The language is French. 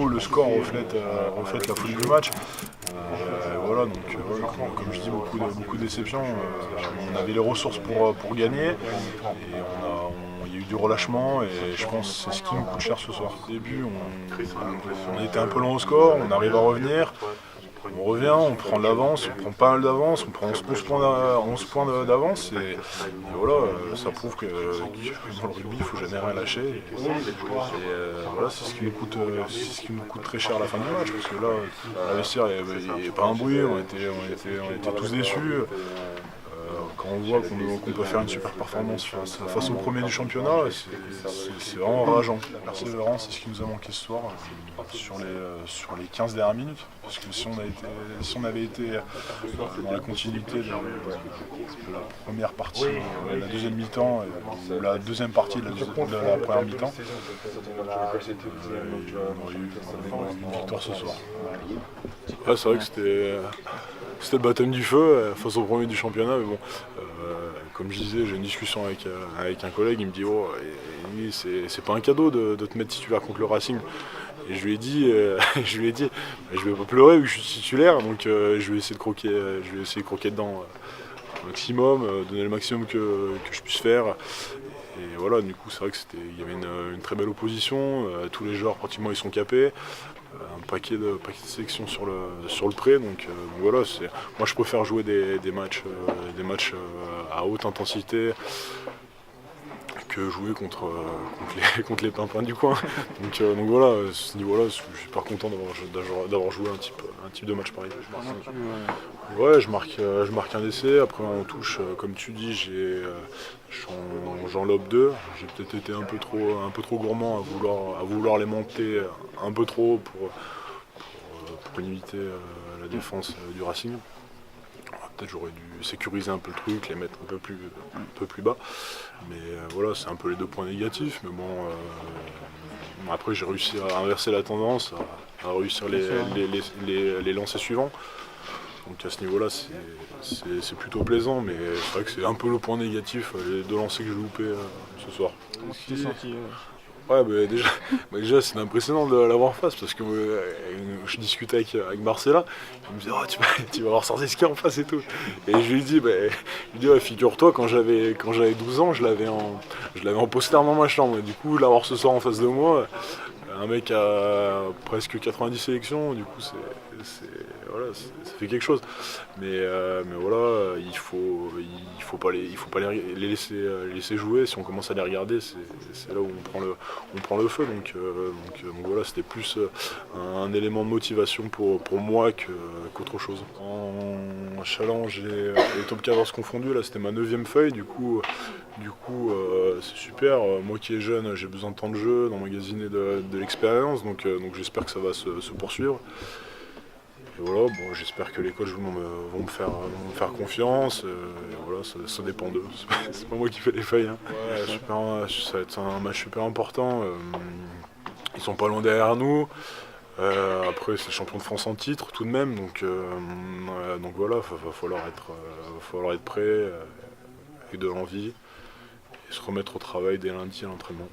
nous, le score reflète la folie du match. Voilà, donc comme je dis, beaucoup de déceptions. On avait les ressources pour gagner et il y a eu du relâchement et je pense que c'est ce qui nous coûte cher ce soir. Au début, on était un peu long au score, on arrive à revenir. On revient, on prend de l'avance, on prend pas mal d'avance, on prend 11 points d'avance et voilà, ça prouve que dans le rugby il ne faut jamais rien lâcher. Voilà, c'est ce qui nous coûte très cher à la fin du match parce que là, à la vestiaire, il n'y avait pas un bruit, on était tous déçus. Quand on voit qu'on peut faire une super performance face au premier du championnat, c'est vraiment rageant. La persévérance, c'est ce qui nous a manqué ce soir sur les 15 dernières minutes. Parce que si on avait été dans la continuité de la première partie, la deuxième mi-temps, ou la deuxième partie de la première mi-temps, on aurait eu une victoire ce soir. Ouais, c'est vrai que c'était le baptême du feu face au premier du championnat, mais bon, comme je disais, j'ai une discussion avec un collègue, il me dit oh, c'est pas un cadeau de te mettre titulaire contre le Racing. Et je lui ai dit, je vais pas pleurer vu que je suis titulaire, donc je vais essayer de croquer dedans au maximum, donner le maximum que je puisse faire. Et voilà, du coup, c'est vrai qu'il y avait une très belle opposition, tous les joueurs pratiquement ils sont capés. Un paquet de sélections sur le pré, donc voilà, moi je préfère jouer des matchs à haute intensité que jouer contre les pimpins du coin. Donc voilà, à ce niveau-là, je suis super content d'avoir joué un type de match pareil. Ouais, je marque un essai, après on touche, comme tu dis, j'en lobe deux. J'ai peut-être été un peu trop gourmand à vouloir les monter un peu trop pour limiter la défense du Racing. Peut-être j'aurais dû sécuriser un peu le truc, les mettre un peu plus bas. Mais voilà, c'est un peu les 2 points négatifs. Mais bon, après j'ai réussi à inverser la tendance, à réussir les lancers suivants. Donc à ce niveau-là, c'est plutôt plaisant, mais c'est vrai que c'est un peu le point négatif, les 2 lancers que j'ai loupés ce soir. Comment tu t'es senti Ouais, déjà c'est impressionnant de l'avoir en face parce que je discutais avec Marcella, il me disait oh, tu vas avoir sorti ski en face et tout. Et je lui dis ouais, figure-toi quand j'avais 12 ans, je l'avais en poster dans ma chambre. Et du coup l'avoir ce soir en face de moi, un mec à presque 90 sélections, du coup voilà, ça fait quelque chose. Mais voilà, il faut pas les laisser jouer. Si on commence à les regarder, c'est là où on prend le feu. Donc voilà, c'était plus un élément de motivation pour moi qu'autre chose. En challenge et top 14 confondus, là c'était ma 9e feuille, du coup c'est super. Moi qui est jeune, j'ai besoin de temps de jeu, d'emmagasiner de l'expérience, donc j'espère que ça va se poursuivre. Et voilà, bon, j'espère que les coachs vont me faire confiance. Et voilà, ça dépend d'eux. C'est pas moi qui fais les feuilles. Hein. Ouais, ça va être un match super important. Ils sont pas loin derrière nous. Après, c'est le champion de France en titre tout de même. Donc voilà, va falloir être prêt avec de l'envie et se remettre au travail dès lundi à l'entraînement.